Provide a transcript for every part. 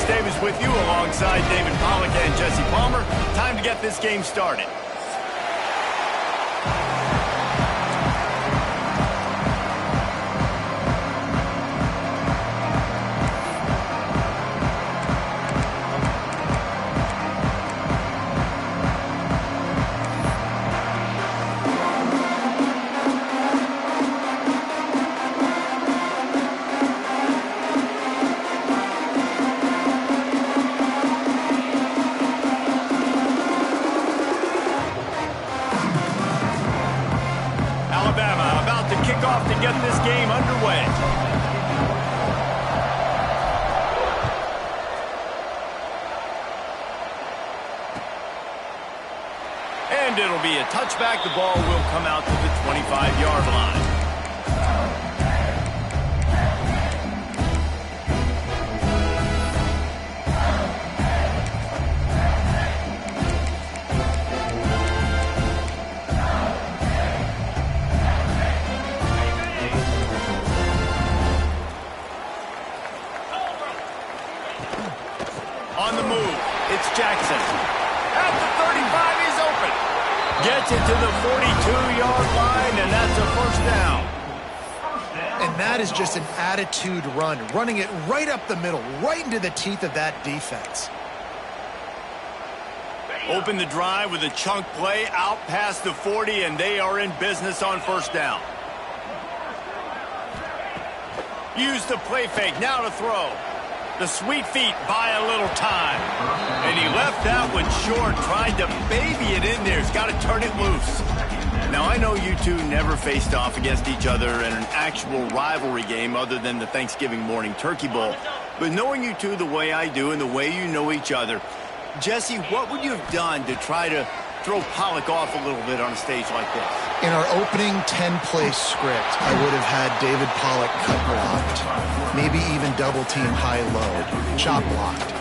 Davis with you alongside David Pollack and Jesse Palmer. Time to get this game started. Alabama about to kick off to get this game underway. And it'll be a touchback. The ball will come out to the 25-yard line. On the move, it's Jackson. At the 35, he's open. Gets it to the 42-yard line, and that's a first down. And that is just an attitude run, running it right up the middle, right into the teeth of that defense. Open the drive with a chunk play out past the 40, and they are in business on first down. Use the play fake, now to throw. The sweet feet buy a little time. And he left that one short, tried to baby it in there. He's got to turn it loose. Now, I know you two never faced off against each other in an actual rivalry game other than the Thanksgiving morning turkey bowl. But knowing you two the way I do and the way you know each other, Jesse, what would you have done to try to throw Pollack off a little bit on a stage like this? In our opening 10-play script, I would have had David Pollack cut blocked, maybe even double-team high-low, chop blocked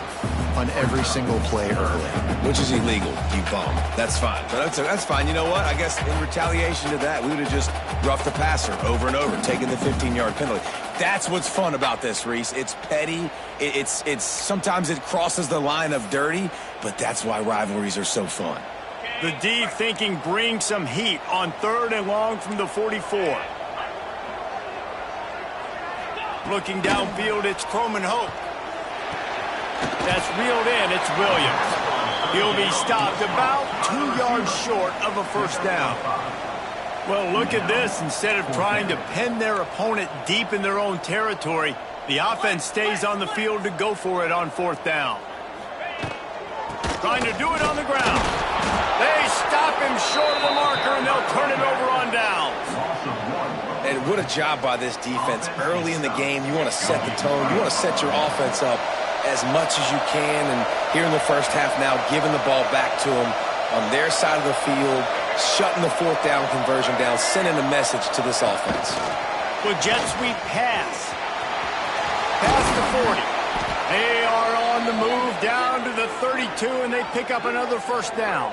on every single play early. Which is illegal, you bum. That's fine. But that's fine. You know what? I guess in retaliation to that, we would have just roughed the passer over and over, taking the 15-yard penalty. That's what's fun about this, Reese. It's petty. It's sometimes it crosses the line of dirty, but that's why rivalries are so fun. The D thinking bring some heat on 3rd and long from the 44. Looking downfield, it's Croman Hope. That's reeled in, it's Williams. He'll be stopped about 2 yards short of a first down. Well, look at this. Instead of trying to pin their opponent deep in their own territory, the offense stays on the field to go for it on 4th down. Trying to do it on the ground. They stop him short of the marker, and they'll turn it over on downs. And what a job by this defense. Early in the game, you want to set the tone. You want to set your offense up as much as you can. And here in the first half now, giving the ball back to them on their side of the field, shutting the 4th down conversion down, sending a message to this offense. Well, jet sweep pass. Past the 40. They are on the move down to the 32, and they pick up another first down.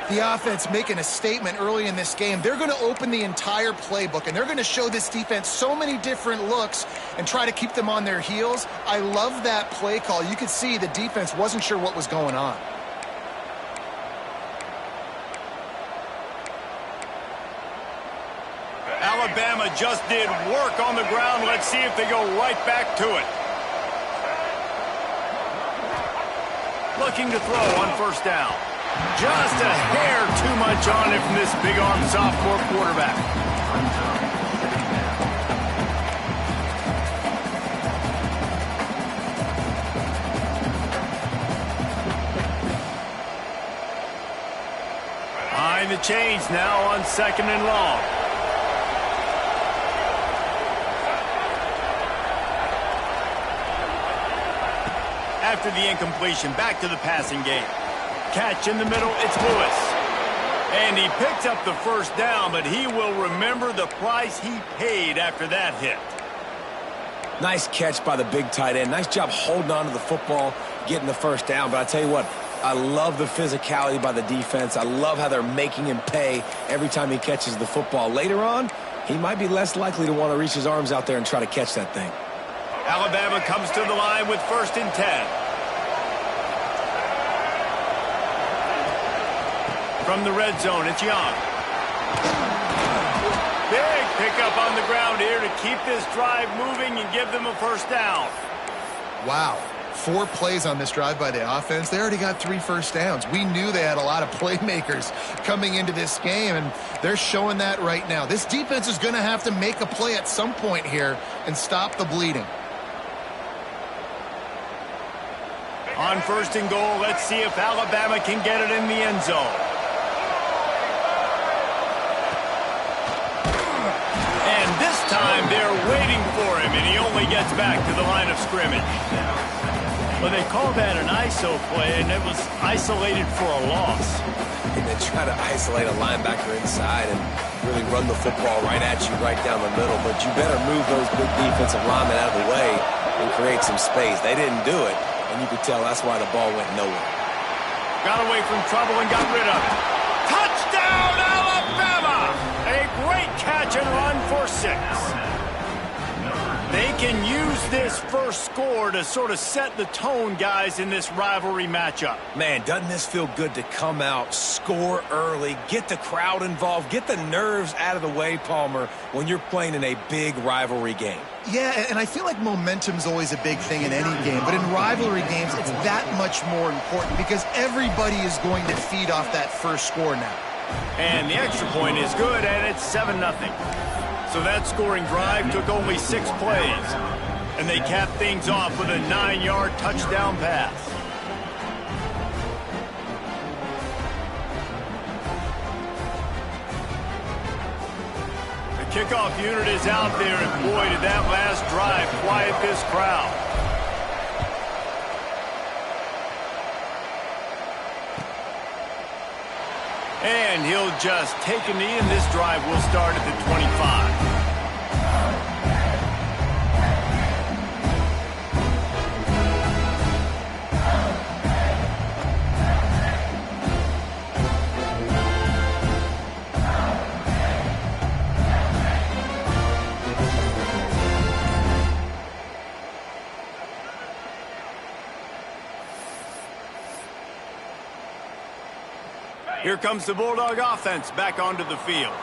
The offense making a statement early in this game. They're going to open the entire playbook, and they're going to show this defense so many different looks and try to keep them on their heels. I love that play call. You could see the defense wasn't sure what was going on. Alabama just did work on the ground. Let's see if they go right back to it. Looking to throw on first down. Just a hair too much on it from this big-arm sophomore quarterback. Behind the chains now on 2nd and long. After the incompletion, back to the passing game. Catch in the middle, it's Lewis. And he picks up the first down, but he will remember the price he paid after that hit. Nice catch by the big tight end. Nice job holding on to the football, getting the first down. But I tell you what, I love the physicality by the defense. I love how they're making him pay every time he catches the football. Later on, he might be less likely to want to reach his arms out there and try to catch that thing. Alabama comes to the line with 1st and 10. From the red zone, it's Young. Big pickup on the ground here to keep this drive moving and give them a 1st down. Wow. 4 plays on this drive by the offense. They already got 3 first downs. We knew they had a lot of playmakers coming into this game, and they're showing that right now. This defense is going to have to make a play at some point here and stop the bleeding. On 1st and goal, let's see if Alabama can get it in the end zone. And this time they're waiting for him, and he only gets back to the line of scrimmage. Well, they call that an ISO play, and it was isolated for a loss. And they try to isolate a linebacker inside and really run the football right at you, right down the middle. But you better move those big defensive linemen out of the way and create some space. They didn't do it, and you could tell that's why the ball went nowhere. Got away from trouble and got rid of it. Touchdown, Alabama! A great catch and run for 6. They can use this first score to sort of set the tone, guys, in this rivalry matchup. Man, doesn't this feel good to come out, score early, get the crowd involved, get the nerves out of the way, Palmer, when you're playing in a big rivalry game? Yeah, and I feel like momentum's always a big thing in any game, but in rivalry games, it's that much more important because everybody is going to feed off that first score now. And the extra point is good, and it's 7-0. So that scoring drive took only 6 plays. And they capped things off with a 9-yard touchdown pass. The kickoff unit is out there, and boy, did that last drive quiet this crowd. And he'll just take a knee, and this drive will start at the 25. Here comes the Bulldog offense back onto the field.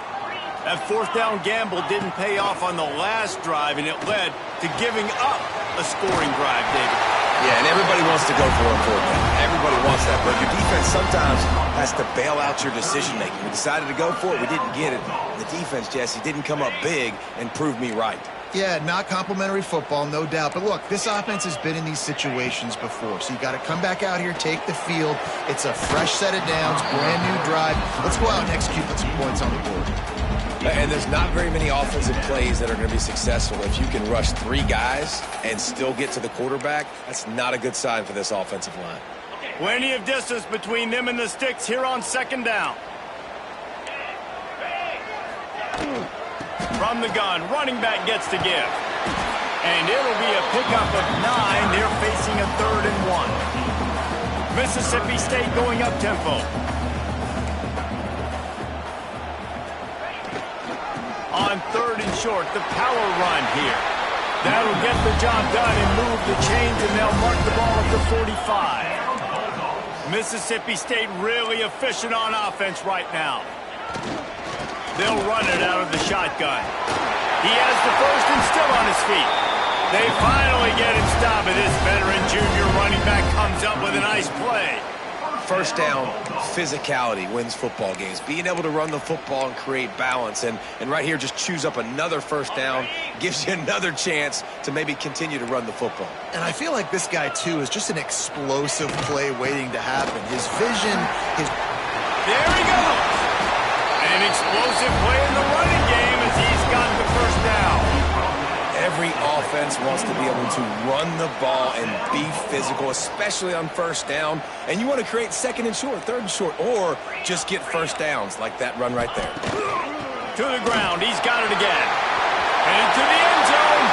That 4th down gamble didn't pay off on the last drive, and it led to giving up a scoring drive, David. Yeah, and everybody wants to go for a 4th down. Everybody wants that, but your defense sometimes has to bail out your decision-making. We decided to go for it. We didn't get it. The defense, Jesse, didn't come up big and prove me right. Yeah, not complimentary football, no doubt. But look, this offense has been in these situations before. So you got to come back out here, take the field. It's a fresh set of downs, brand new drive. Let's go out and execute, put some points on the board. And there's not very many offensive plays that are going to be successful. If you can rush 3 guys and still get to the quarterback, that's not a good sign for this offensive line. Plenty of distance between them and the sticks here on 2nd down. From the gun, running back gets to give. And it'll be a pickup of 9. They're facing a 3rd and 1. Mississippi State going up tempo. On 3rd and short, the power run here. That'll get the job done and move the chains, and they'll mark the ball at the 45. Mississippi State really efficient on offense right now. They'll run it out of the shotgun. He has the 1st and still on his feet. They finally get him stopped, and this veteran junior running back comes up with a nice play. 1st down, physicality wins football games. Being able to run the football and create balance. And right here, just choose up another 1st down, gives you another chance to maybe continue to run the football. And I feel like this guy, too, is just an explosive play waiting to happen. His vision, his... There he goes! An explosive play in the running game as he's got the 1st down. Every offense wants to be able to run the ball and be physical, especially on 1st down. And you want to create 2nd and short, 3rd and short, or just get 1st downs like that run right there. To the ground. He's got it again. And into the end zone.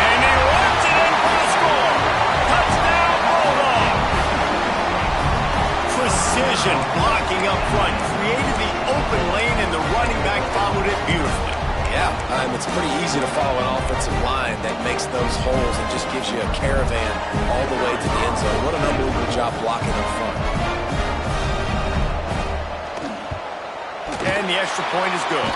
And he runs it in for the score. Touchdown, Bulldog. Precision blocking up front. Created the open lane, and the running back followed it beautifully. Yeah, it's pretty easy to follow an offensive line that makes those holes and just gives you a caravan all the way to the end zone. What an unbelievable job blocking up front. And the extra point is good.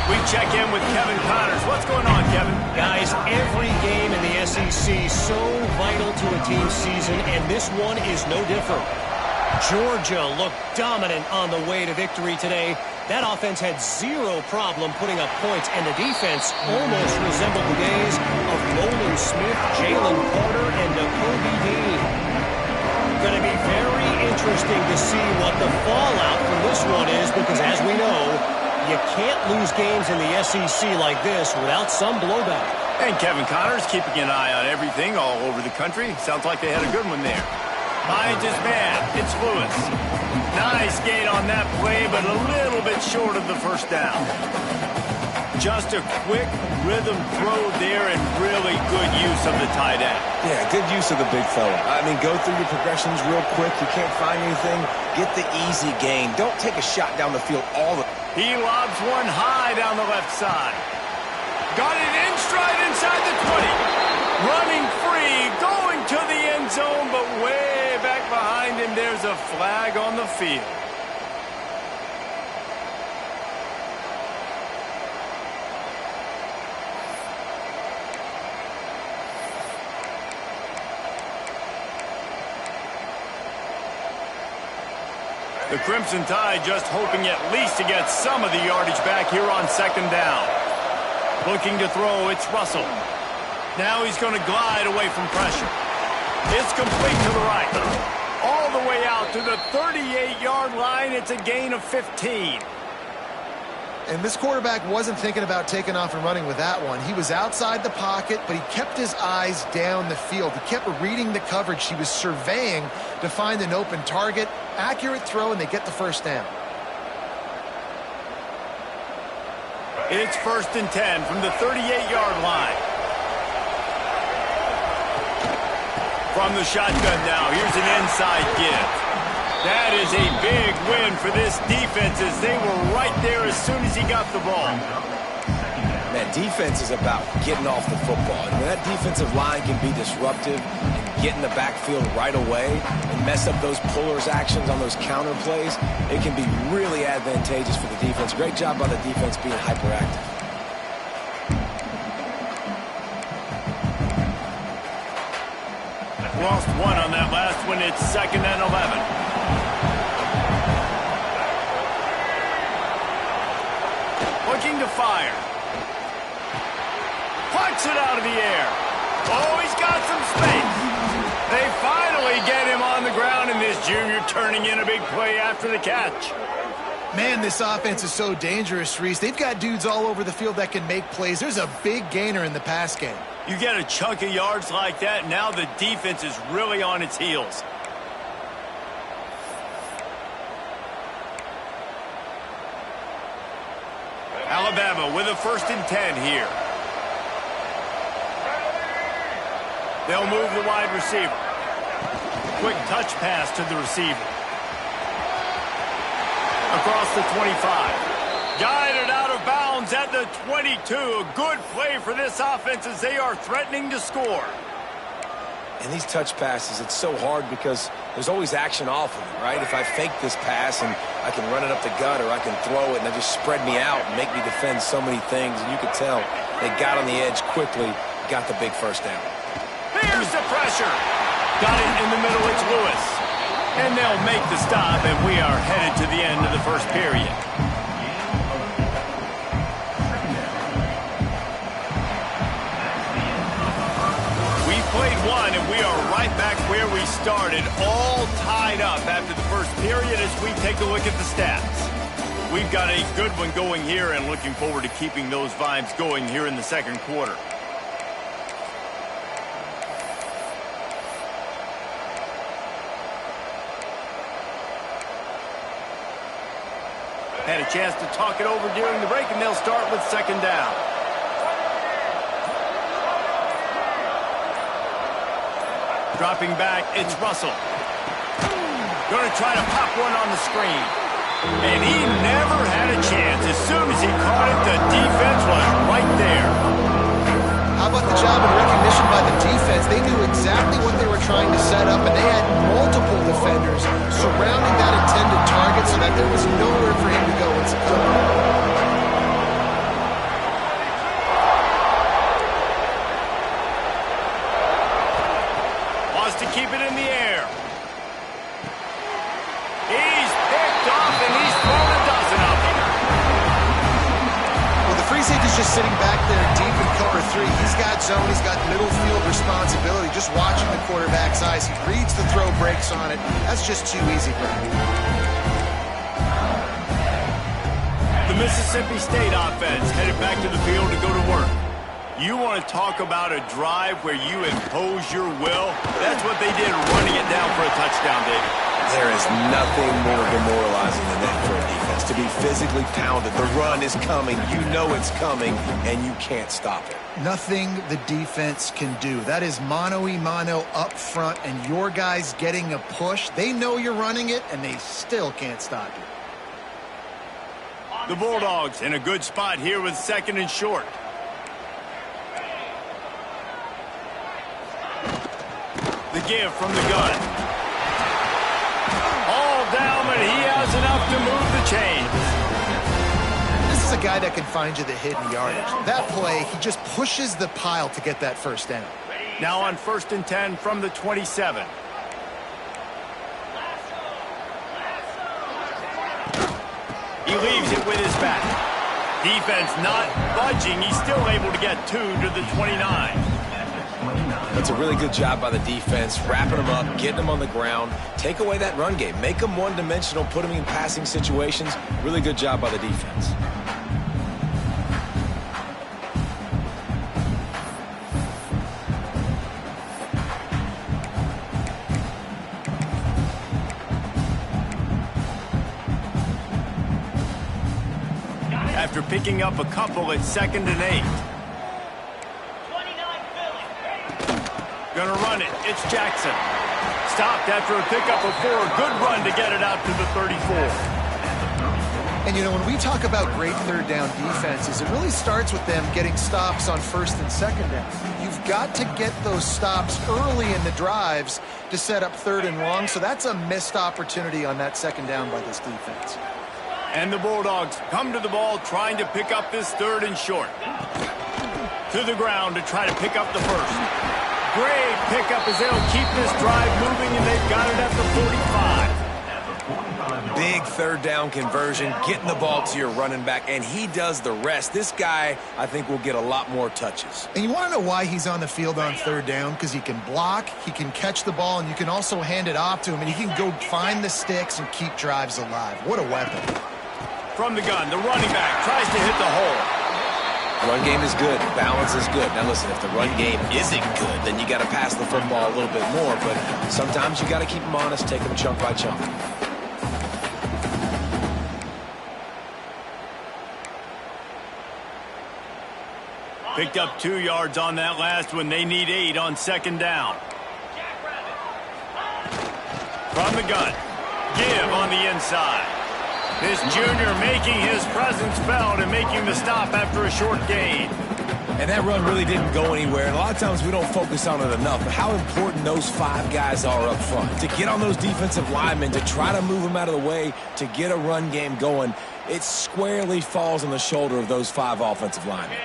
We check in with Kevin Connors. What's going on, Kevin? Guys, every game in the SEC so vital to a team's season, and this one is no different. Georgia looked dominant on the way to victory today. That offense had zero problem putting up points, and the defense almost resembled the days of Nolan Smith, Jalen Carter, and Nakobe Dean. Going to be very interesting to see what the fallout from this one is, because as we know, you can't lose games in the SEC like this without some blowback. And Kevin Connors keeping an eye on everything all over the country. Sounds like they had a good one there. Behind his man, it's Lewis. Nice gain on that play, but a little bit short of the first down. Just a quick rhythm throw there and really good use of the tight end. Yeah, good use of the big fella. I mean, go through your progressions real quick. You can't find anything. Get the easy gain. Don't take a shot down the field all the... He lobs one high down the left side. Got it in stride inside the 20. Running free, going to the end zone, but way back behind him, there's a flag on the field. The Crimson Tide just hoping at least to get some of the yardage back here on second down. Looking to throw, it's Russell. Now he's going to glide away from pressure. It's complete to the right. All the way out to the 38-yard line. It's a gain of 15. And this quarterback wasn't thinking about taking off and running with that one. He was outside the pocket, but he kept his eyes down the field. He kept reading the coverage. He was surveying to find an open target. Accurate throw, and they get the first down. It's 1st and 10 from the 38-yard line. From the shotgun now, here's an inside give. That is a big win for this defense as they were right there as soon as he got the ball. Man, defense is about getting off the football. And when that defensive line can be disruptive and get in the backfield right away and mess up those pullers actions on those counter plays, it can be really advantageous for the defense. Great job by the defense being hyperactive. Lost one on that last one. It's 2nd and 11. Looking to fire. Plucks it out of the air. Oh, he's got some space. They finally get him on the ground, and this junior turning in a big play after the catch. Man, this offense is so dangerous, Reese. They've got dudes all over the field that can make plays. There's a big gainer in the pass game. You get a chunk of yards like that, now the defense is really on its heels. Alabama with a 1st and 10 here. They'll move the wide receiver. Quick touch pass to the receiver. Across the 25. Guided out of bounds at the 22. A good play for this offense as they are threatening to score. And these touch passes, it's so hard because there's always action off of it, right? If I fake this pass and I can run it up the gut or I can throw it and they just spread me out and make me defend so many things. And you could tell they got on the edge quickly, got the big first down. Here's the pressure. Got it in the middle, it's Lewis. And they'll make the stop, and we are headed to the end of the first period. We played one, and we are right back where we started, all tied up after the first period as we take a look at the stats. We've got a good one going here and looking forward to keeping those vibes going here in the second quarter. Had a chance to talk it over during the break, and they'll start with 2nd down. Dropping back, it's Russell. Going to try to pop one on the screen. And he never had a chance. As soon as he caught it, the defense was right there. How how about the job and recognition by the defense? They knew exactly what they were trying to set up, and they had multiple defenders surrounding that intended target so that there was nowhere for him to go once it covered. To keep it in the air. He's picked off and he's thrown a dozen of them. Well, the free safety's just sitting back there deep in cover three. He's got zone, he's got middle field responsibility, just watching the quarterback's eyes. He reads the throw, breaks on it. That's just too easy for him. The Mississippi State offense headed back to the field to go to work. You want to talk about a drive where you impose your will? That's what they did running it down for a touchdown, David. There is nothing more demoralizing than that for a defense. To be physically pounded. The run is coming. You know it's coming, and you can't stop it. Nothing the defense can do. That is mano-a-mano up front, and your guys getting a push. They know you're running it, and they still can't stop you. The Bulldogs in a good spot here with 2nd and short. The give from the gun. All down, but he has enough to move the chains. This is a guy that can find you the hidden yardage. That play, he just pushes the pile to get that first down. Now on 1st and 10 from the 27. He leaves it with his back. Defense not budging. He's still able to get 2 to the 29. That's a really good job by the defense, wrapping them up, getting them on the ground. Take away that run game. Make them one-dimensional, put them in passing situations. Really good job by the defense. After picking up a couple at 2nd and 8. Gonna run it. It's Jackson. Stopped after a pickup of 4. Good run to get it out to the 34. And, you know, when we talk about great third down defenses, it really starts with them getting stops on 1st and 2nd down. You've got to get those stops early in the drives to set up 3rd and long, so that's a missed opportunity on that 2nd down by this defense. And the Bulldogs come to the ball trying to pick up this 3rd and short. To the ground to try to pick up the first. Great pickup as they'll keep this drive moving, and they've got it at the 45. Big 3rd down conversion, getting the ball to your running back, and he does the rest. This guy, I think, will get a lot more touches. And you want to know why he's on the field on 3rd down? Because he can block, he can catch the ball, and you can also hand it off to him, and he can go find the sticks and keep drives alive. What a weapon. From the gun, the running back tries to hit the hole. Run game is good. Balance is good. Now, listen, if the run game isn't good, then you got to pass the football a little bit more. But sometimes you got to keep them honest, take them chunk by chunk. Picked up 2 yards on that last one. They need 8 on 2nd down. From the gun. Give on the inside. This junior making his presence felt and making the stop after a short gain. And that run really didn't go anywhere. And a lot of times we don't focus on it enough. But how important those 5 guys are up front. To get on those defensive linemen, to try to move them out of the way, to get a run game going, it squarely falls on the shoulder of those 5 offensive linemen.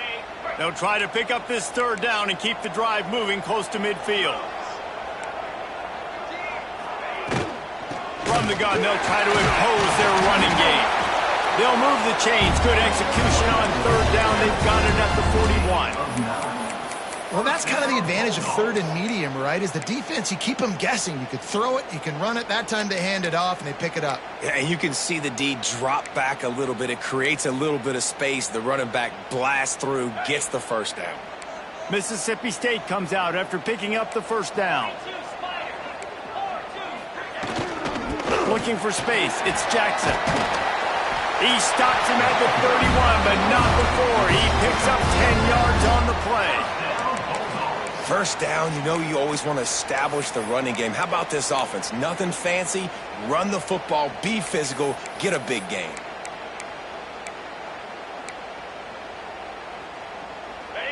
They'll try to pick up this 3rd down and keep the drive moving close to midfield. From the gun, they'll try to impose their running game. They'll move the chains. Good execution on 3rd down. They've got it at the 41. Well, that's kind of the advantage of 3rd and medium, right? Is the defense, you keep them guessing. You could throw it, you can run it. That time they hand it off and they pick it up. Yeah, and you can see the D drop back a little bit. It creates a little bit of space. The running back blasts through, gets the 1st down. Mississippi State comes out after picking up the 1st down. Looking for space. It's Jackson. He stops him at the 31, but not before. He picks up 10 yards on the play. 1st down, you know you always want to establish the running game. How about this offense? Nothing fancy. Run the football, be physical, get a big gain.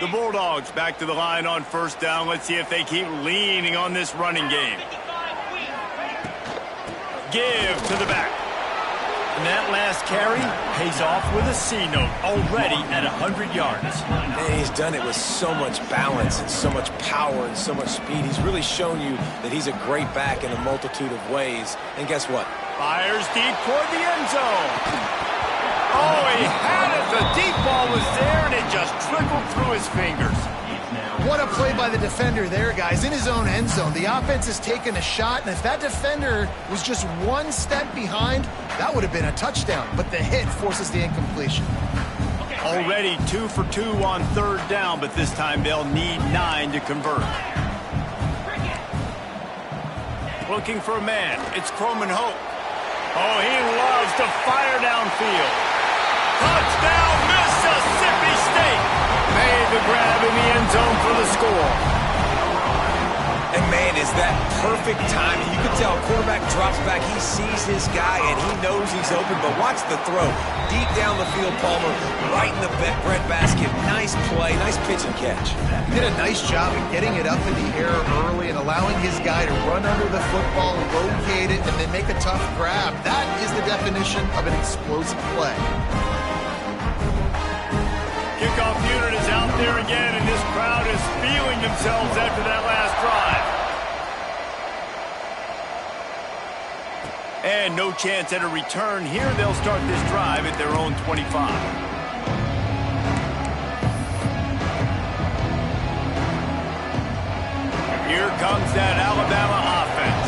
The Bulldogs back to the line on first down. Let's see if they keep leaning on this running game. Give to the back. And that last carry pays off with a C note, already at 100 yards. And he's done it with so much balance and so much power and so much speed. He's really shown you that he's a great back in a multitude of ways. And guess what? Fires deep toward the end zone. Oh, he had it. The deep ball was there, and it just trickled through his fingers. What a play by the defender there, guys. In his own end zone, the offense has taken a shot, and if that defender was just one step behind, that would have been a touchdown. But the hit forces the incompletion. Already 2 for 2 on third down, but this time they'll need 9 to convert. Looking for a man. It's Croman Hope. Oh, he loves to fire downfield. Touchdown, Mississippi State. Made the grab in the end zone for the score. And, man, is that perfect timing. You can tell quarterback drops back. He sees his guy, and he knows he's open. But watch the throw. Deep down the field, Palmer, right in the breadbasket. Nice play, nice pitch and catch. He did a nice job of getting it up in the air early and allowing his guy to run under the football, locate it, and then make a tough grab. That is the definition of an explosive play. Kickoff unit is out there again, and this crowd is feeling themselves after that last drive. And no chance at a return here. They'll start this drive at their own 25. Here comes that Alabama offense.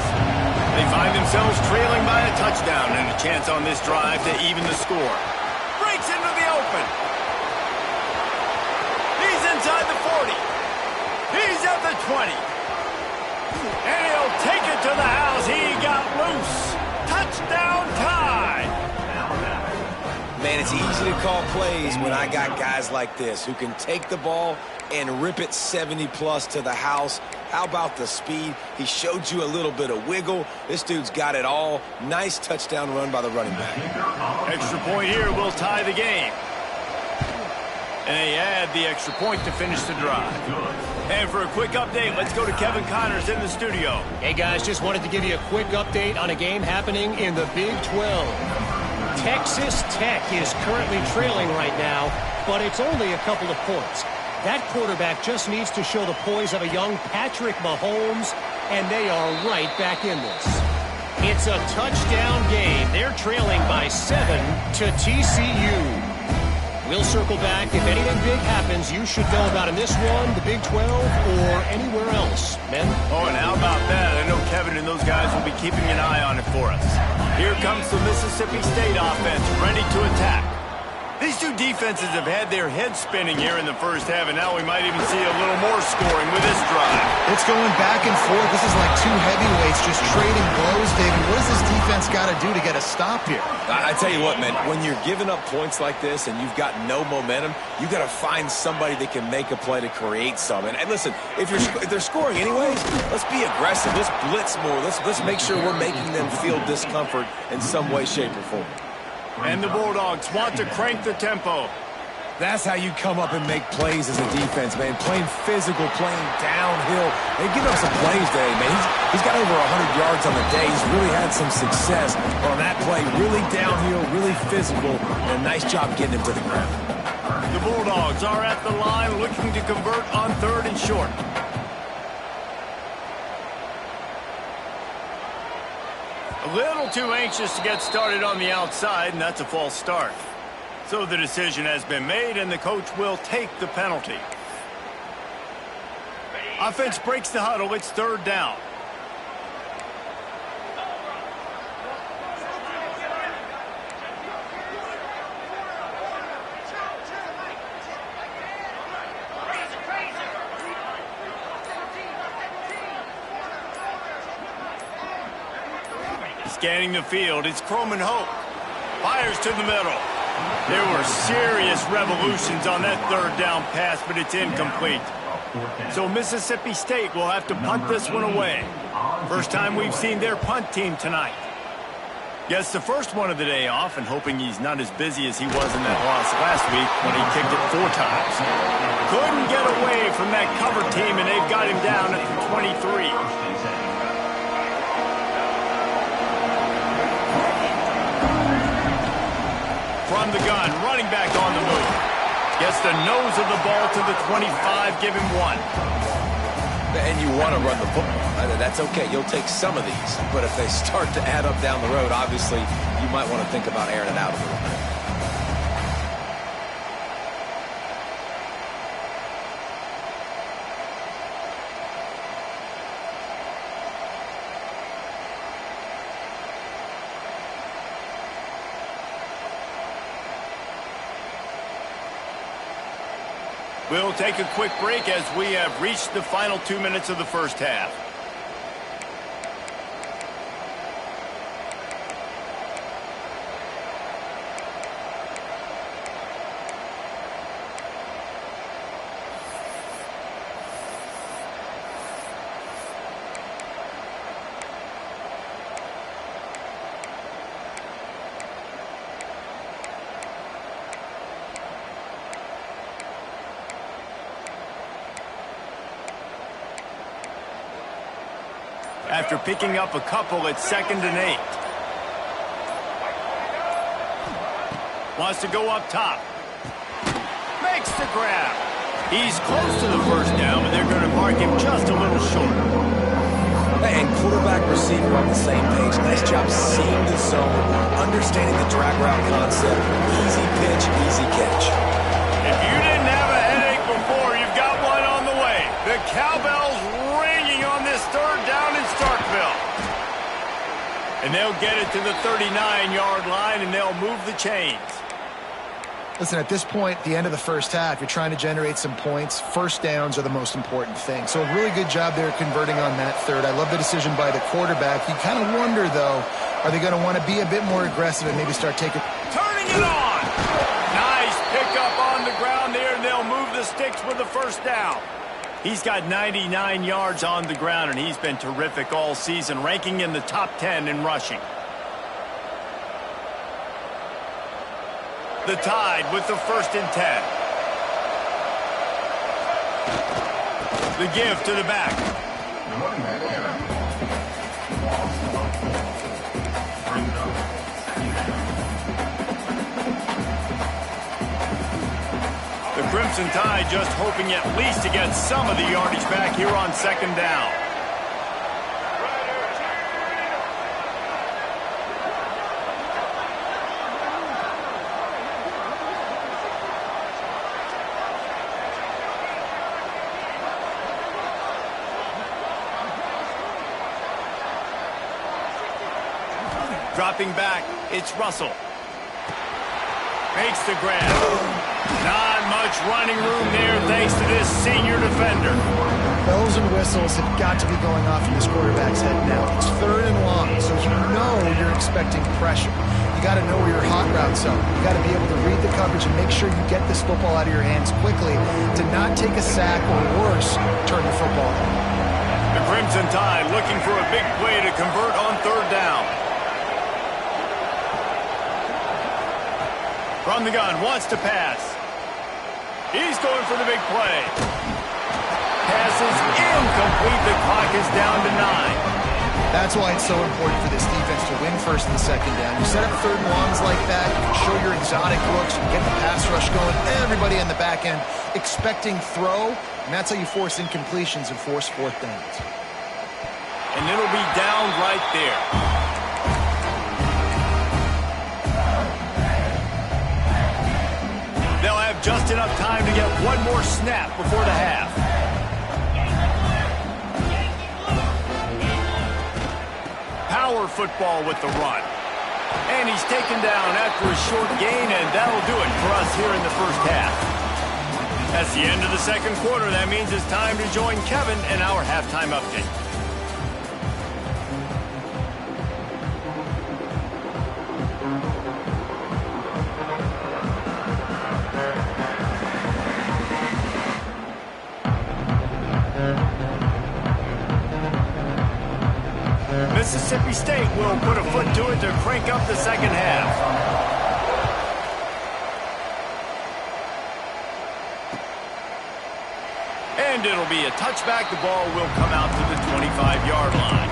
They find themselves trailing by a touchdown and a chance on this drive to even the score. Breaks into the open. He's inside the 40. He's at the 20. And he'll take it to the house. He got loose. Touchdown tie. Man, it's easy to call plays when I got guys like this who can take the ball and rip it 70-plus to the house. How about the speed? He showed you a little bit of wiggle. This dude's got it all. Nice touchdown run by the running back. Extra point here will tie the game. And they add the extra point to finish the drive. And for a quick update, let's go to Kevin Connors in the studio. Hey, guys, just wanted to give you a quick update on a game happening in the Big 12. Texas Tech is currently trailing right now, but it's only a couple of points. That quarterback just needs to show the poise of a young Patrick Mahomes, and they are right back in this. It's a touchdown game. They're trailing by 7 to TCU. We'll circle back. If anything big happens, you should know about in this one, the Big 12, or anywhere else. Men? Oh, and how about that? I know Kevin and those guys will be keeping an eye on it for us. Here comes the Mississippi State offense, ready to attack. These two defenses have had their heads spinning here in the first half, and now we might even see a little more scoring with this drive. It's going back and forth. This is like two heavyweights just trading blows, David. What does this defense got to do to get a stop here? I tell you what, man, when you're giving up points like this and you've got no momentum, you got to find somebody that can make a play to create some. And listen, if they're scoring anyways, let's be aggressive. Let's blitz more. Let's make sure we're making them feel discomfort in some way, shape, or form. And the Bulldogs want to crank the tempo. That's how you come up and make plays as a defense, man. Playing physical, playing downhill. They give up some plays today, man. He's got over 100 yards on the day. He's really had some success on that play. Really downhill, really physical, and a nice job getting him to the ground. The Bulldogs are at the line looking to convert on 3rd and short. A little too anxious to get started on the outside, and that's a false start. So the decision has been made, and the coach will take the penalty. Offense breaks the huddle. It's 3rd down. Scanning the field, it's Croman Hope. Fires to the middle. There were serious revolutions on that 3rd down pass, but it's incomplete. So Mississippi State will have to punt this one away. First time we've seen their punt team tonight. Gets the first one of the day off and hoping he's not as busy as he was in that loss last week when he kicked it 4 times. Couldn't get away from that cover team, and they've got him down at the 23. From the gun, running back on the move. Gets the nose of the ball to the 25, give him 1. And you want to run the football. That's okay. You'll take some of these. But if they start to add up down the road, obviously, you might want to think about airing it out a little bit. We'll take a quick break as we have reached the final 2 minutes of the first half. After picking up a couple, it's 2nd and 8. Wants to go up top. Makes the grab. He's close to the first down, but they're going to mark him just a little short. And quarterback receiver on the same page. Nice job seeing the zone, understanding the drag route concept. Easy pitch, easy catch. If you didn't have a headache before, you've got one on the way. The cowbell's ringing on this 3rd down in Starkville. And they'll get it to the 39-yard line, and they'll move the chains. Listen, at this point, the end of the first half, you're trying to generate some points. First downs are the most important thing. So a really good job there converting on that 3rd. I love the decision by the quarterback. You kind of wonder, though, are they going to want to be a bit more aggressive and maybe start taking... Turning it on! Nice pickup on the ground there, and they'll move the sticks with the first down. He's got 99 yards on the ground, and he's been terrific all season, ranking in the top 10 in rushing. The Tide with the 1st and 10. The give to the back. The Crimson Tide just hoping at least to get some of the yardage back here on 2nd down. Dropping back, it's Russell. Makes the grab. Not much running room there thanks to this senior defender. Bells and whistles have got to be going off in this quarterback's head now. It's 3rd and long, so you know you're expecting pressure. You got to know where your hot routes are. You got to be able to read the coverage and make sure you get this football out of your hands quickly to not take a sack or worse, turn the football over. The Crimson Tide looking for a big play to convert on 3rd down. From the gun, wants to pass. He's going for the big play. Pass is incomplete. The clock is down to 9. That's why it's so important for this defense to win 1st and 2nd down. You set up 3rd and longs like that, you can show your exotic looks, you can get the pass rush going, everybody in the back end expecting throw, and that's how you force incompletions and force 4th downs. And it'll be down right there. They'll have just enough time to get one more snap before the half. Power football with the run. And he's taken down after a short gain, and that'll do it for us here in the first half. That's the end of the 2nd quarter. That means it's time to join Kevin in our halftime update. Mississippi State will put a foot to it to crank up the second half. And it'll be a touchback. The ball will come out to the 25-yard line.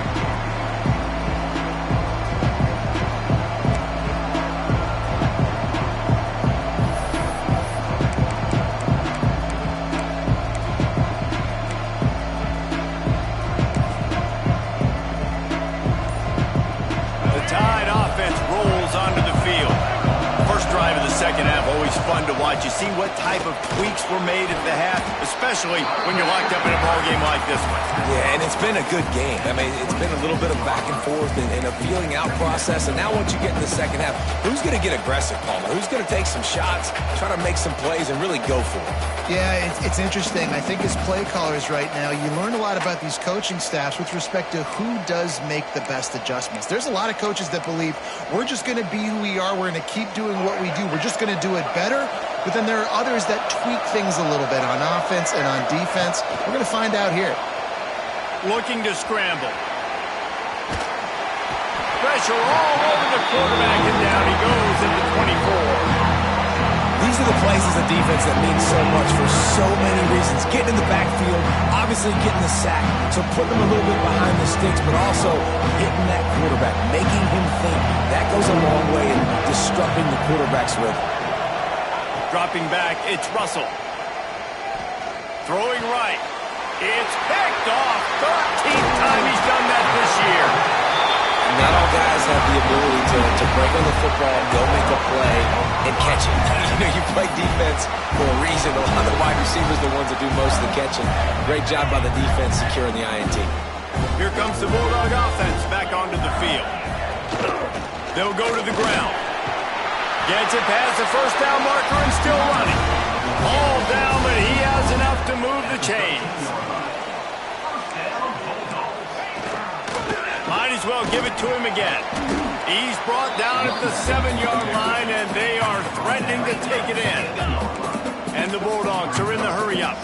Second half, always fun to watch. You see what type of tweaks were made at the half, especially when you're locked up in a ball game like this one. Yeah, and it's been a good game. I mean, it's been a little bit of back and forth and a feeling out process. And now once you get in the second half, who's going to get aggressive, Palmer? Who's going to take some shots, try to make some plays, and really go for it? Yeah, it's interesting. I think as play callers right now, you learn a lot about these coaching staffs with respect to who does make the best adjustments. There's a lot of coaches that believe we're just going to be who we are. We're going to keep doing what we do. We're just going to do it better. But then there are others that tweak things a little bit on offense and on defense. We're going to find out here. Looking to scramble. Pressure all over the quarterback, and down he goes at the 24. These are the plays as a defense that mean so much for so many reasons. Getting in the backfield, obviously getting the sack, so putting them a little bit behind the sticks, but also hitting that quarterback, making him think. That goes a long way in disrupting the quarterback's rhythm. Dropping back, it's Russell. Throwing right. It's picked off. 13th time he's done that this year. Not all guys have the ability to break on the football, go make a play, and catch it. You know, you play defense for a reason. A lot of the wide receivers are the ones that do most of the catching. Great job by the defense securing the INT. Here comes the Bulldog offense back onto the field. They'll go to the ground. Gets it past the first down marker and still running. All down, but he has enough to move the chains. Might as well give it to him again. He's brought down at the 7-yard line, and they are threatening to take it in. And the Bulldogs are in the hurry-up.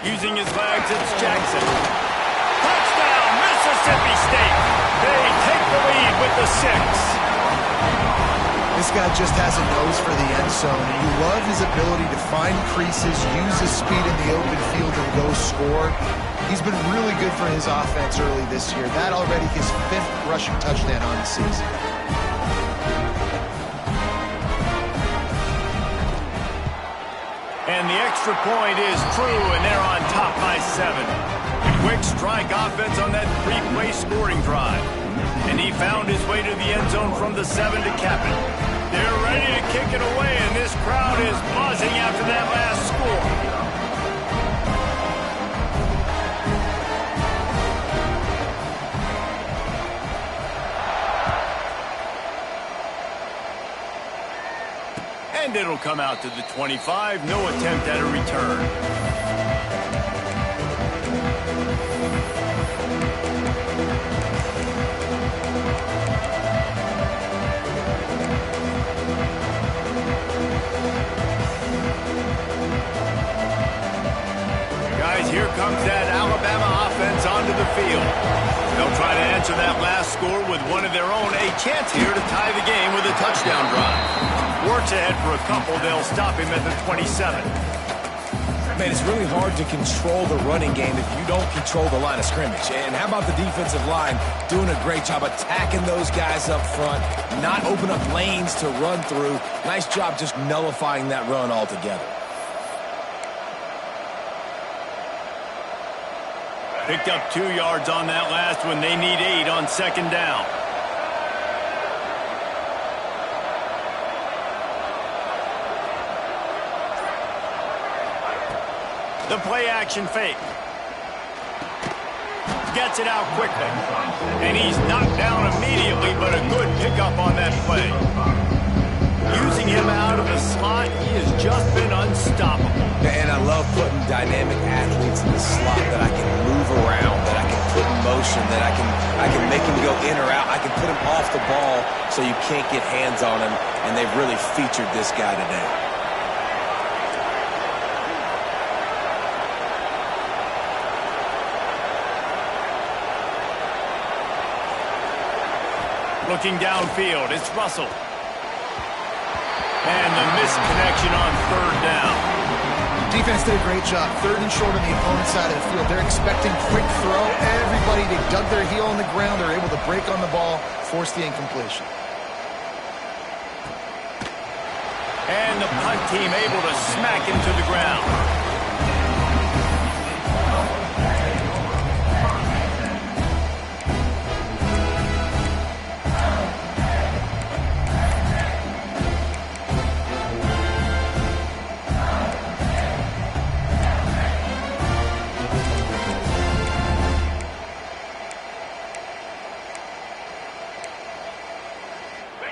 Using his legs, it's Jackson. Touchdown, Mississippi State. They take the lead with the 6. This guy just has a nose for the end zone, and you love his ability to find creases, use his speed in the open field, and go score. He's been really good for his offense early this year. That already his 5th rushing touchdown on the season. And the extra point is true, and they're on top by 7. Quick strike offense on that 3-play scoring drive. And he found his way to the end zone from the 7 to cap it. They're ready to kick it away, and this crowd is buzzing after that last score. And it'll come out to the 25. No attempt at a return. Here comes that Alabama offense onto the field. They'll try to answer that last score with one of their own. A chance here to tie the game with a touchdown drive. Works ahead for a couple. They'll stop him at the 27. Man, it's really hard to control the running game if you don't control the line of scrimmage. And how about the defensive line doing a great job attacking those guys up front, not open up lanes to run through. Nice job just nullifying that run altogether. Picked up 2 yards on that last one. They need 8 on second down. The play action fake. Gets it out quickly. And he's knocked down immediately, but a good pickup on that play. Using him out of the slot, he has just been unstoppable. And I love putting dynamic athletes in the slot that I can move around, that I can put in motion, that I can make him go in or out. I can put him off the ball so you can't get hands on him, and they've really featured this guy today. Looking downfield, it's Russell. And the misconnection on third down. Defense did a great job. Third and short on the opponent's side of the field. They're expecting quick throw. Everybody, they dug their heel on the ground. They're able to break on the ball, force the incompletion. And the punt team able to smack him to the ground.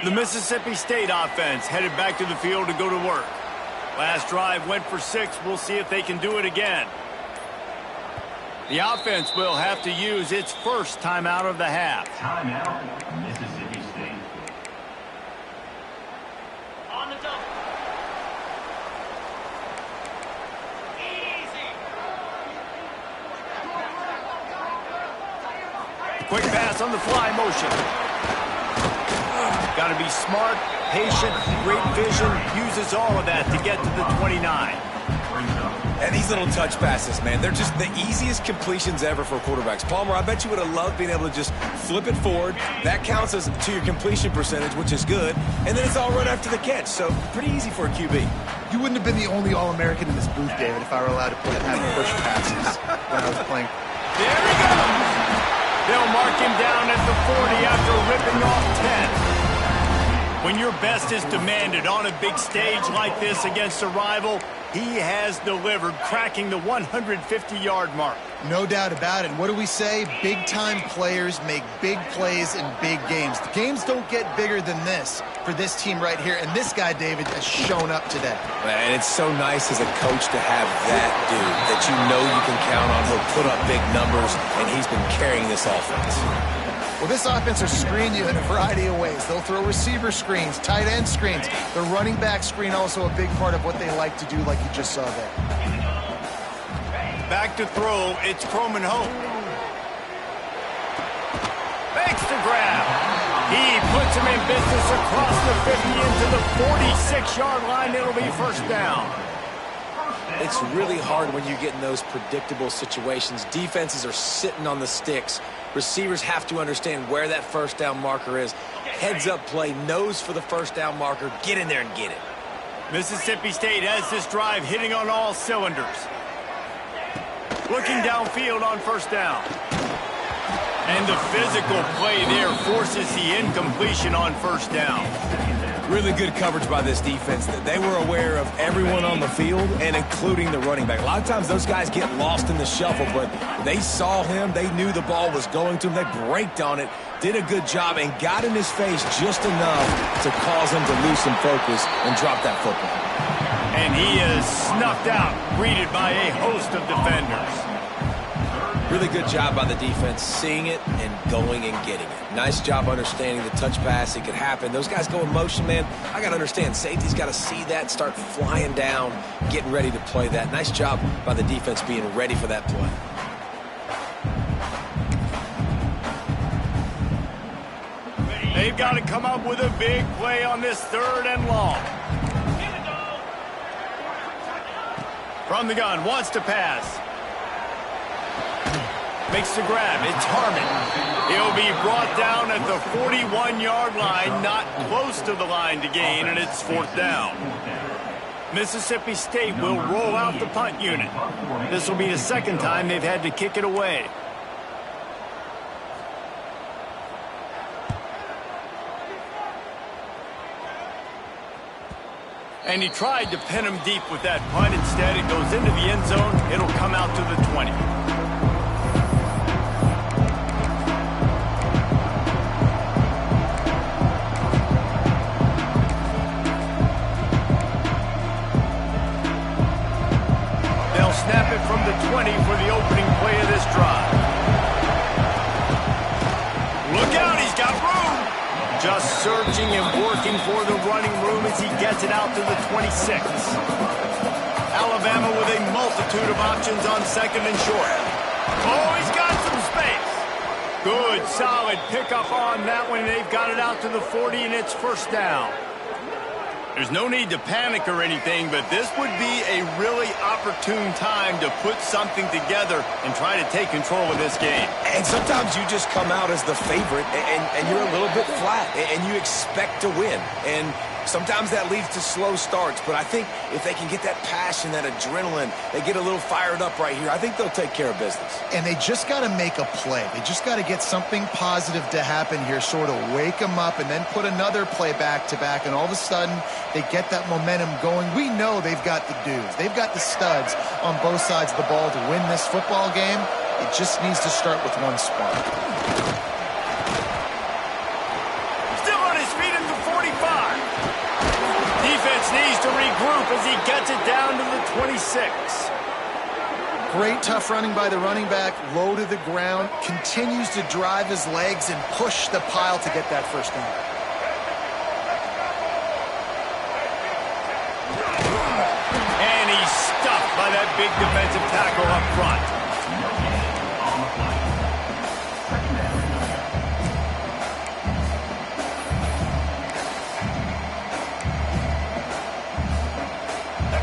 The Mississippi State offense headed back to the field to go to work. Last drive went for 6. We'll see if they can do it again. The offense will have to use its first timeout of the half. Timeout, Mississippi State. On the double. Easy. Quick pass on the fly motion. Got to be smart, patient, great vision, uses all of that to get to the 29. And these little touch passes, man, they're just the easiest completions ever for quarterbacks. Palmer, I bet you would have loved being able to just flip it forward. That counts as to your completion percentage, which is good. And then it's all right after the catch, so pretty easy for a QB. You wouldn't have been the only All-American in this booth, David, if I were allowed to have push passes when I was playing. There he goes. They'll mark him down at the 40 after ripping off 10. When your best is demanded on a big stage like this against a rival, he has delivered, cracking the 150-yard mark. No doubt about it. What do we say? Big-time players make big plays in big games. The games don't get bigger than this for this team right here, and this guy, David, has shown up today. And it's so nice as a coach to have that dude that you know you can count on. He'll put up big numbers, and he's been carrying this offense. Well, this offense will screen you in a variety of ways. They'll throw receiver screens, tight end screens. The running back screen also a big part of what they like to do, like you just saw there. Back to throw, it's Croman Hope. Makes the grab. He puts him in business across the 50 into the 46-yard line. It'll be first down. It's really hard when you get in those predictable situations. Defenses are sitting on the sticks. Receivers have to understand where that first down marker is. Heads up play, nose for the first down marker. Get in there and get it. Mississippi State has this drive hitting on all cylinders. Looking downfield on first down. And the physical play there forces the incompletion on first down. Really good coverage by this defense. They were aware of everyone on the field and including the running back. A lot of times those guys get lost in the shuffle, but they saw him. They knew the ball was going to him. They braked on it, did a good job, and got in his face just enough to cause him to lose some focus and drop that football. And he is snuffed out, greeted by a host of defenders. Really good job by the defense, seeing it and going and getting it. Nice job understanding the touch pass. It could happen. Those guys go in motion, man. I got to understand. Safety's got to see that, start flying down, getting ready to play that. Nice job by the defense being ready for that play. They've got to come up with a big play on this third and long. From the gun, wants to pass. Makes the grab. It's Harmon. He'll be brought down at the 41-yard line, not close to the line to gain, and it's fourth down. Mississippi State will roll out the punt unit. This will be the second time they've had to kick it away. And he tried to pin him deep with that punt. Instead, it goes into the end zone. It'll come out to the 20. Snap it from the 20 for the opening play of this drive. Look out, he's got room. Just searching and working for the running room as he gets it out to the 26. Alabama with a multitude of options on second and short. Oh, he's got some space. Good, solid pickup on that one. They've got it out to the 40, and it's first down. There's no need to panic or anything, but this would be a really opportune time to put something together and try to take control of this game. And sometimes you just come out as the favorite, and you're a little bit flat, and you expect to win. And sometimes that leads to slow starts, but I think if they can get that passion, that adrenaline, they get a little fired up right here, I think they'll take care of business. And they just got to make a play. They just got to get something positive to happen here, sort of wake them up and then put another play back-to-back, and all of a sudden they get that momentum going. We know they've got the dudes. They've got the studs on both sides of the ball to win this football game. It just needs to start with one spark. Still on his feet at the 45. Defense needs to regroup as he gets it down to the 26. Great tough running by the running back, low to the ground, continues to drive his legs and push the pile to get that first down. And he's stuffed by that big defensive tackle up front.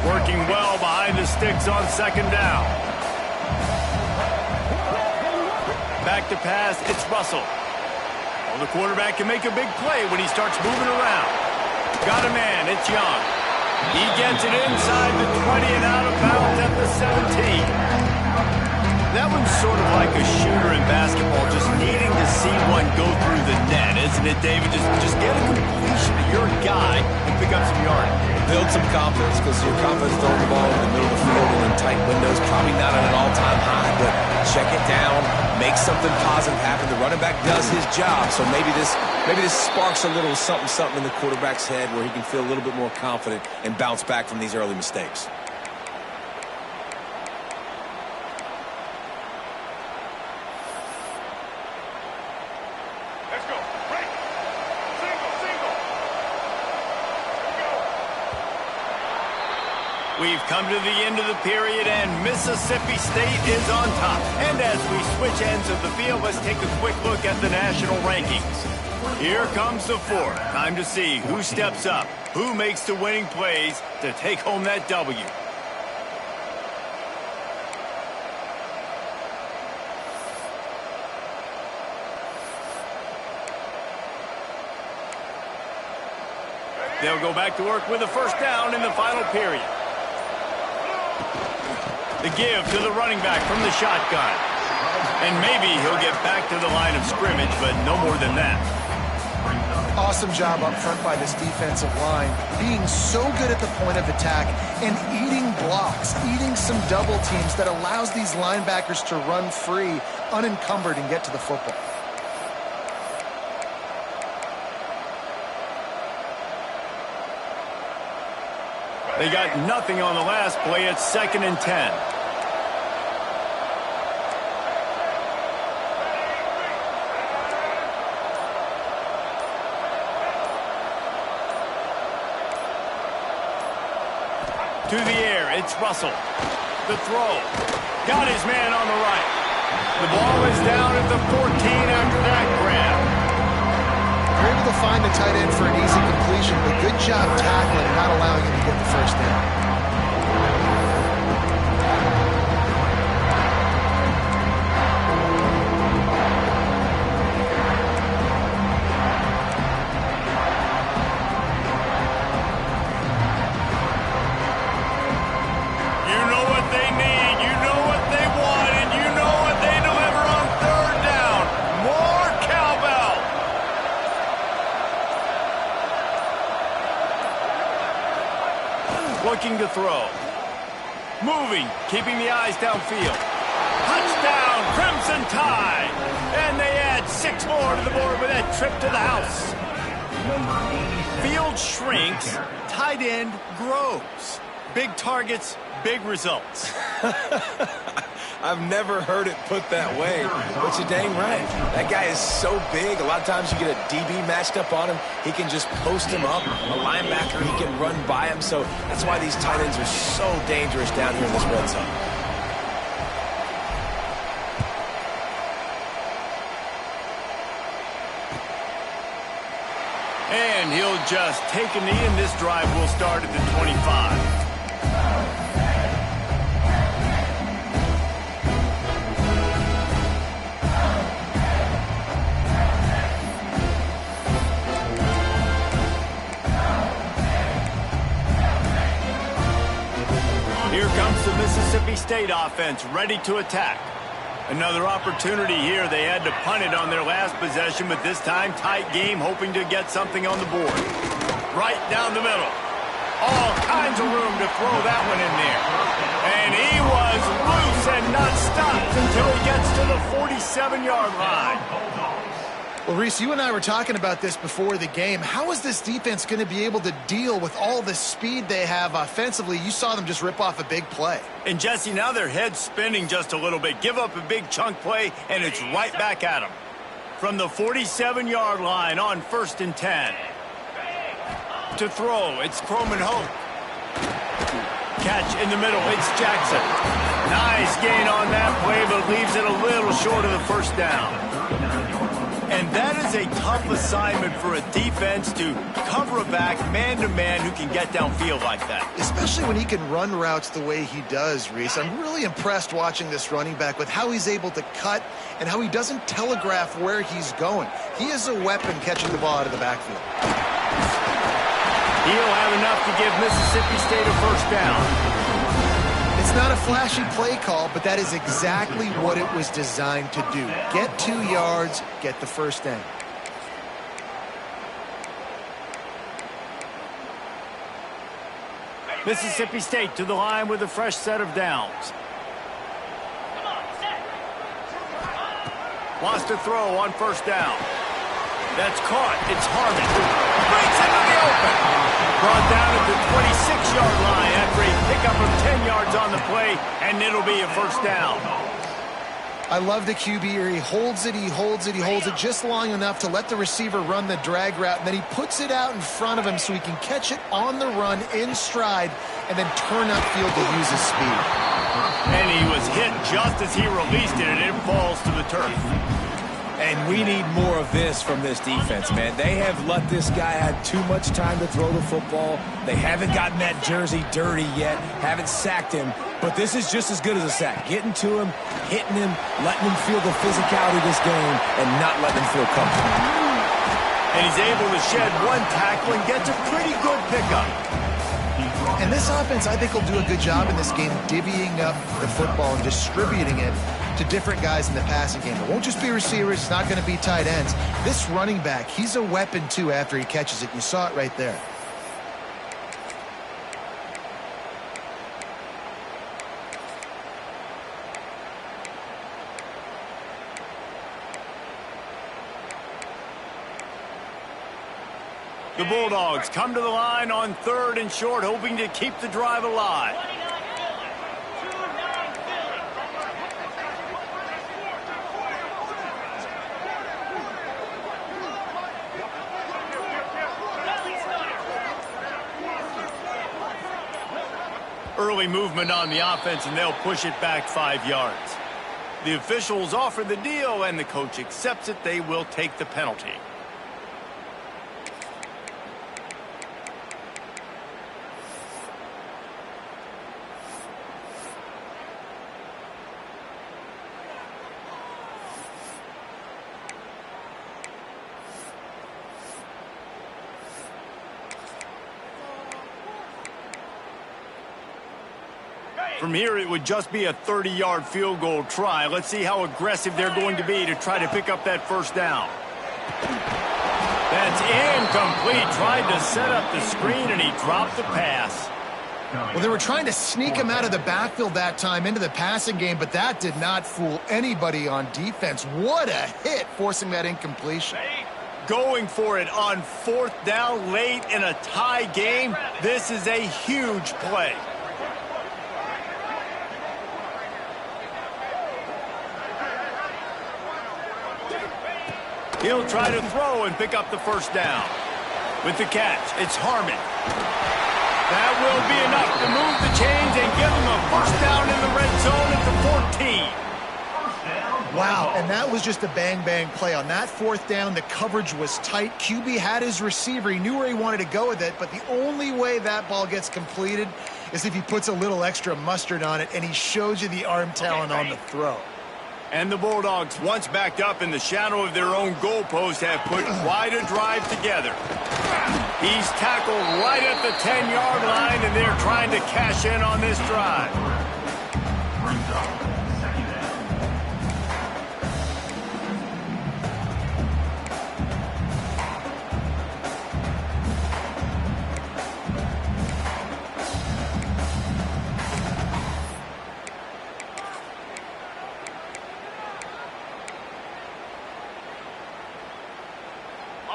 Working well behind the sticks on second down. Back to pass, it's Russell. Well, the quarterback can make a big play when he starts moving around. Got a man, it's Young. He gets it inside the 20 and out of bounds at the 17. That one's sort of like a shooter in basketball, just needing to see one go through the net, isn't it, David? Just get a completion to your guy and pick up some yardage. Build some confidence, because your confidence throwing the ball in the middle of the field and in tight windows, probably not at an all-time high, but check it down, make something positive happen. The running back does his job, so maybe this sparks a little something in the quarterback's head where he can feel a little bit more confident and bounce back from these early mistakes. We've come to the end of the period, and Mississippi State is on top. And as we switch ends of the field, let's take a quick look at the national rankings. Here comes the fourth. Time to see who steps up, who makes the winning plays to take home that W. They'll go back to work with a first down in the final period. The give to the running back from the shotgun. And maybe he'll get back to the line of scrimmage, but no more than that. Awesome job up front by this defensive line, being so good at the point of attack and eating blocks, eating some double teams that allows these linebackers to run free, unencumbered, and get to the football. They got nothing on the last play. It's 2nd and 10. To the air, it's Russell. The throw. Got his man on the right. The ball is down at the 14 after that grab. You're able to find the tight end for an easy completion, but good job tackling and not allowing him to get the first down. Looking to throw. Moving, keeping the eyes downfield. Touchdown, Crimson Tide! And they add 6 more to the board with that trip to the house. Field shrinks, tight end grows. Big targets, big results. I've never heard it put that way, but you're dang right. That guy is so big. A lot of times you get a DB matched up on him. He can just post him up. A linebacker, he can run by him. So that's why these tight ends are so dangerous down here in this red zone. And he'll just take a knee, and this drive will start at the 25. Here comes the Mississippi State offense, ready to attack. Another opportunity here. They had to punt it on their last possession, but this time tight game, hoping to get something on the board. Right down the middle. All kinds of room to throw that one in there. And he was loose and not stopped until he gets to the 47-yard line. Well, Reese, you and I were talking about this before the game. How is this defense going to be able to deal with all the speed they have offensively? You saw them just rip off a big play. And, Jesse, now their head's spinning just a little bit. Give up a big chunk play, and it's right back at them. From the 47-yard line on 1st and 10. To throw, it's Croman Hope. Catch in the middle, it's Jackson. Nice gain on that play, but leaves it a little short of the first down. And that is a tough assignment for a defense to cover a back man-to-man who can get downfield like that. Especially when he can run routes the way he does, Reese. I'm really impressed watching this running back with how he's able to cut and how he doesn't telegraph where he's going. He is a weapon catching the ball out of the backfield. He'll have enough to give Mississippi State a first down. It's not a flashy play call, but that is exactly what it was designed to do. Get 2 yards, get the first down. Mississippi State to the line with a fresh set of downs. Wants to throw on first down. That's caught. It's Harmon. Breaks into the open. Brought down at the 26-yard line after a pickup of 10 yards on the play, and it'll be a first down. I love the QB here. He holds it, he holds it, he holds it just long enough to let the receiver run the drag route, and then he puts it out in front of him so he can catch it on the run in stride and then turn upfield to use his speed. And he was hit just as he released it, and it falls to the turf. And we need more of this from this defense, man. They have let this guy have too much time to throw the football. They haven't gotten that jersey dirty yet, haven't sacked him. But this is just as good as a sack. Getting to him, hitting him, letting him feel the physicality of this game, and not letting him feel comfortable. And he's able to shed one tackle and gets a pretty good pickup. And this offense, I think, will do a good job in this game divvying up the football and distributing it to different guys in the passing game. It won't just be receivers. It's not going to be tight ends. This running back, he's a weapon, too, after he catches it. You saw it right there. The Bulldogs come to the line on 3rd and short, hoping to keep the drive alive. Early movement on the offense, and they'll push it back 5 yards. The officials offer the deal, and the coach accepts it. They will take the penalty. From here, it would just be a 30-yard field goal try. Let's see how aggressive they're going to be to try to pick up that first down. That's incomplete. Tried to set up the screen, and he dropped the pass. Well, they were trying to sneak him out of the backfield that time into the passing game, but that did not fool anybody on defense. What a hit, forcing that incompletion. Going for it on 4th down late in a tie game. This is a huge play. He'll try to throw and pick up the first down. With the catch, it's Harmon. That will be enough to move the chains and give him a first down in the red zone at the 14. Wow, and that was just a bang-bang play. On that fourth down, the coverage was tight. QB had his receiver. He knew where he wanted to go with it, but the only way that ball gets completed is if he puts a little extra mustard on it, and he shows you the arm talent on the throw. And the Bulldogs, once backed up in the shadow of their own goalpost, have put quite a drive together. He's tackled right at the 10-yard line, and they're trying to cash in on this drive.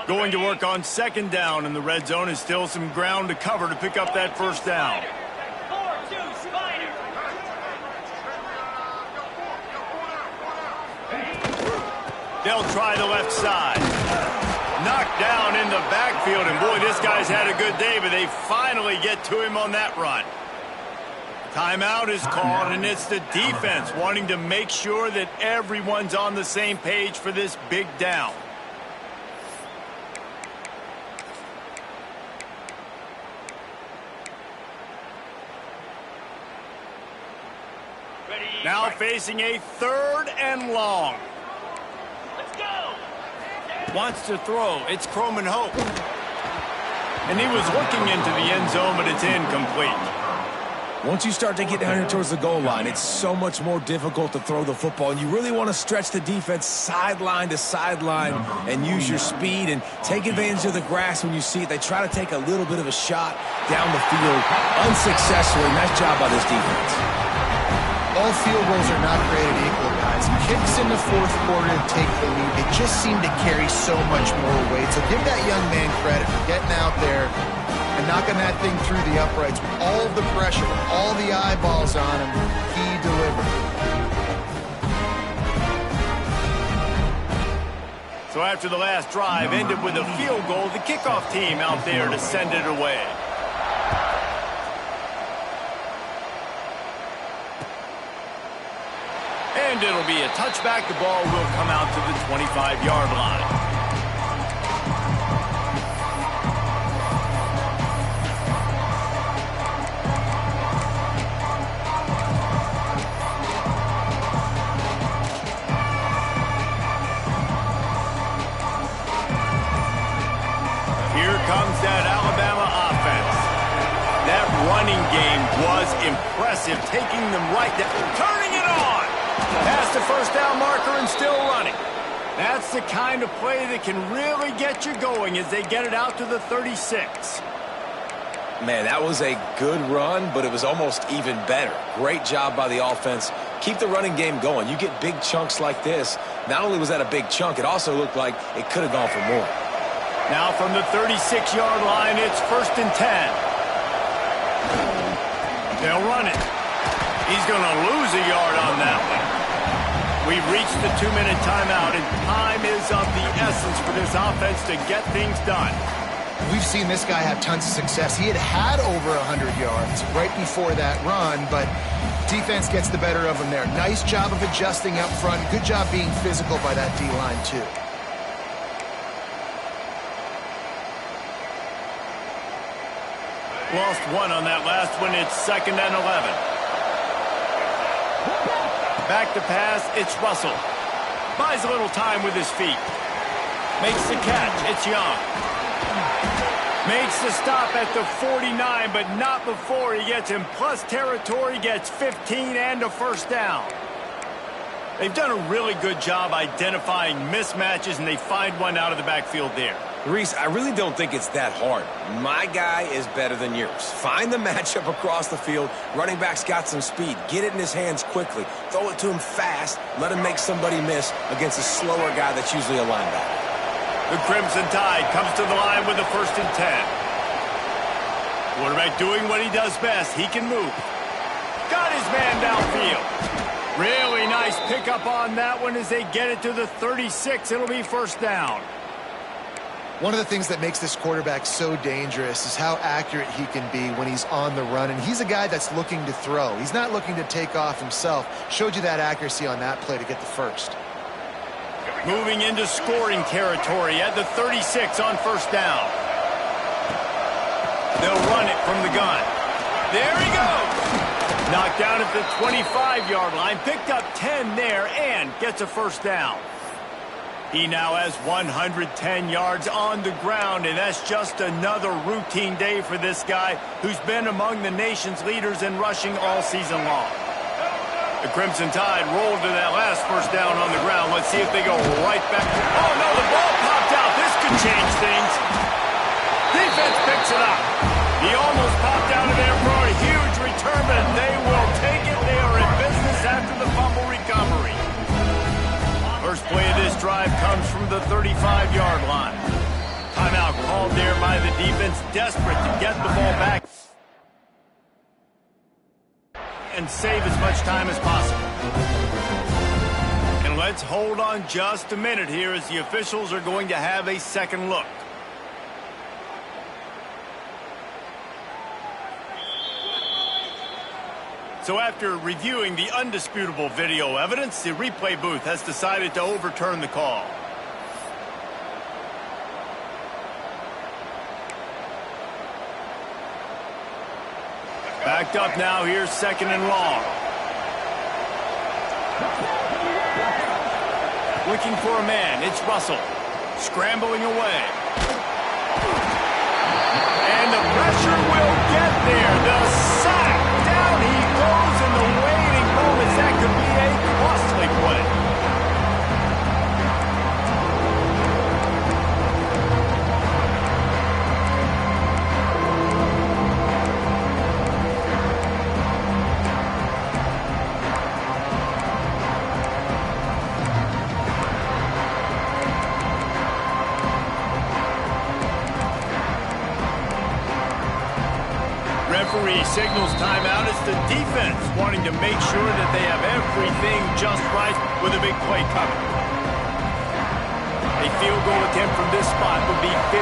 Going to work on second down, and the red zone is still some ground to cover to pick up that first down. 4-2 Spider. They'll try the left side. Knocked down in the backfield, and boy, this guy's had a good day, but they finally get to him on that run. Timeout is called, and it's the defense wanting to make sure that everyone's on the same page for this big down. Now facing a 3rd and long. Let's go. Wants to throw. It's Croman Hope. And he was looking into the end zone, but it's incomplete. Once you start to get down here towards the goal line, it's so much more difficult to throw the football, and you really want to stretch the defense sideline to sideline and use your speed and take advantage of the grass when you see it. They try to take a little bit of a shot down the field unsuccessfully. Nice job by this defense. All field goals are not created equal, guys. Kicks in the fourth quarter to take the lead. They just seem to carry so much more weight. So give that young man credit for getting out there and knocking that thing through the uprights with all the pressure, with all the eyeballs on him. He delivered. So after the last drive ended with a field goal, the kickoff team out there to send it away. And it'll be a touchback. The ball will come out to the 25-yard line. Here comes that Alabama offense. That running game was impressive, taking them right down, turning it on. Past the first down marker and still running. That's the kind of play that can really get you going as they get it out to the 36. Man, that was a good run, but it was almost even better. Great job by the offense. Keep the running game going. You get big chunks like this. Not only was that a big chunk, it also looked like it could have gone for more. Now from the 36-yard line, it's 1st and 10. They'll run it. He's going to lose a yard on that one. We've reached the 2-minute timeout, and time is of the essence for this offense to get things done. We've seen this guy have tons of success. He had over 100 yards right before that run, but defense gets the better of him there. Nice job of adjusting up front. Good job being physical by that D-line, too. Lost one on that last one. It's 2nd and 11. Back to pass, it's Russell. Buys a little time with his feet. Makes the catch, it's Young. Makes the stop at the 49, but not before he gets in plus territory, gets 15 and a first down. They've done a really good job identifying mismatches, and they find one out of the backfield there. Reese, I really don't think it's that hard. My guy is better than yours. Find the matchup across the field. Running back's got some speed. Get it in his hands quickly. Throw it to him fast. Let him make somebody miss against a slower guy that's usually a linebacker. The Crimson Tide comes to the line with a 1st and 10. Quarterback doing what he does best. He can move. Got his man downfield. Really nice pickup on that one as they get it to the 36. It'll be 1st down. One of the things that makes this quarterback so dangerous is how accurate he can be when he's on the run. And he's a guy that's looking to throw. He's not looking to take off himself. Showed you that accuracy on that play to get the first. Moving into scoring territory at the 36 on first down. They'll run it from the gun. There he goes. Knocked down at the 25-yard line. Picked up 10 there and gets a first down. He now has 110 yards on the ground, and that's just another routine day for this guy who's been among the nation's leaders in rushing all season long. The Crimson Tide rolled to that last first down on the ground. Let's see if they go right back. Oh, no, the ball popped out. This could change things. Defense picks it up. He almost popped out of there for a huge return, but they will take it. They are in business after the fumble recovery. First play of this drive comes from the 35-yard line. Timeout called there by the defense, desperate to get the ball back and save as much time as possible. And let's hold on just a minute here as the officials are going to have a second look. So after reviewing the undisputable video evidence, the replay booth has decided to overturn the call. Backed up now, here's second and long. Looking for a man, it's Russell. Scrambling away. And the pressure will get there. The sack. Down he goes in the waiting moments. That could be a costly play. Referee signals timeout. It's the defense wanting to make sure that they have everything just right with a big play coming. A field goal attempt from this spot would be 52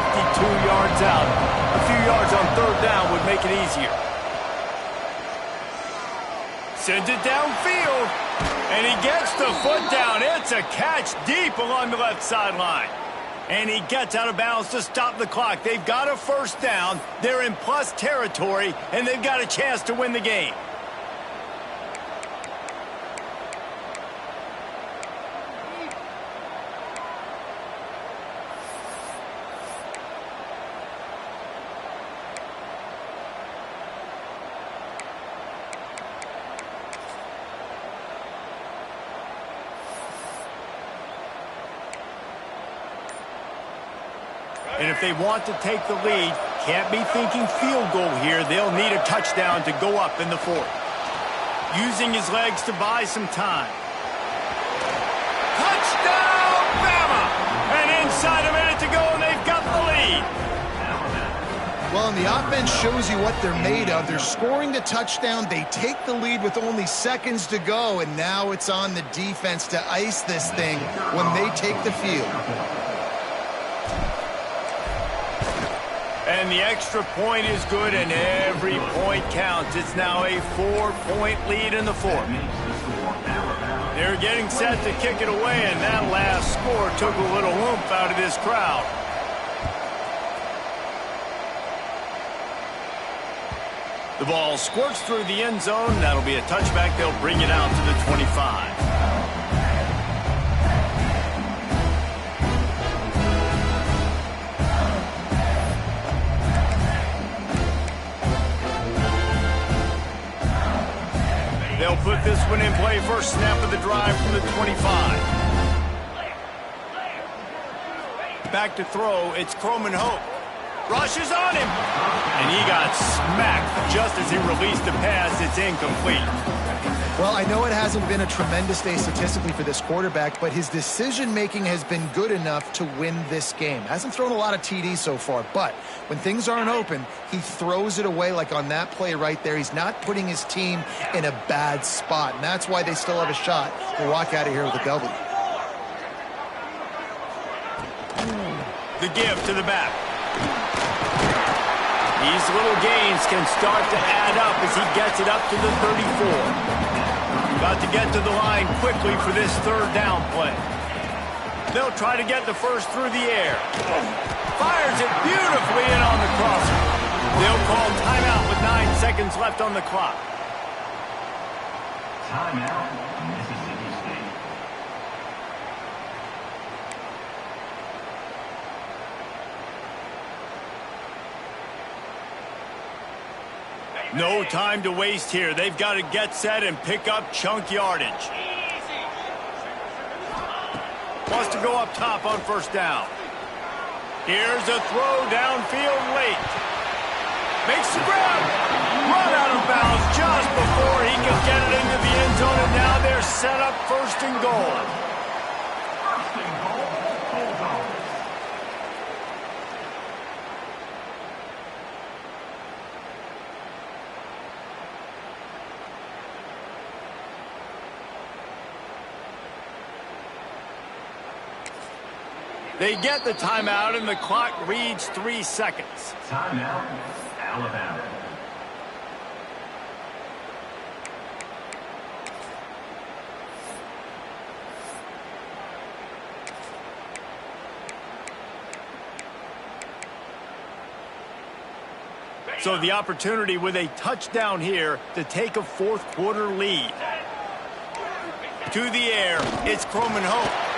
yards out. A few yards on third down would make it easier. Sends it downfield, and he gets the foot down. It's a catch deep along the left sideline. And he gets out of bounds to stop the clock. They've got a first down. They're in plus territory, and they've got a chance to win the game. And if they want to take the lead, can't be thinking field goal here. They'll need a touchdown to go up in the fourth. Using his legs to buy some time. Touchdown, Bama! And inside a minute to go, and they've got the lead. Well, and the offense shows you what they're made of. They're scoring the touchdown. They take the lead with only seconds to go, and now it's on the defense to ice this thing when they take the field. And the extra point is good, and every point counts. It's now a 4-point lead in the fourth. They're getting set to kick it away, and that last score took a little oomph out of this crowd. The ball squirts through the end zone. That'll be a touchback. They'll bring it out to the 25. They'll put this one in play. First snap of the drive from the 25. Back to throw. It's Croman Hope. Rushes on him. And he got smacked just as he released the pass. It's incomplete. Well, I know it hasn't been a tremendous day statistically for this quarterback, but his decision-making has been good enough to win this game. Hasn't thrown a lot of TDs so far, but when things aren't open, he throws it away like on that play right there. He's not putting his team in a bad spot, and that's why they still have a shot to walk out of here with a W. The give to the back. These little gains can start to add up as he gets it up to the 34. Got to get to the line quickly for this third down play. They'll try to get the first through the air. Fires it beautifully in on the crosser. They'll call timeout with 9 seconds left on the clock. Timeout, Mississippi State. No time to waste here. They've got to get set and pick up chunk yardage. Wants to go up top on first down. Here's a throw downfield late. Makes the grab. Run out of bounds just before he can get it into the end zone, and now they're set up first and goal. First and goal, Bulldogs. They get the timeout, and the clock reads 3 seconds. Timeout, Alabama. So the opportunity with a touchdown here to take a fourth quarter lead. To the air, it's Croman Hope.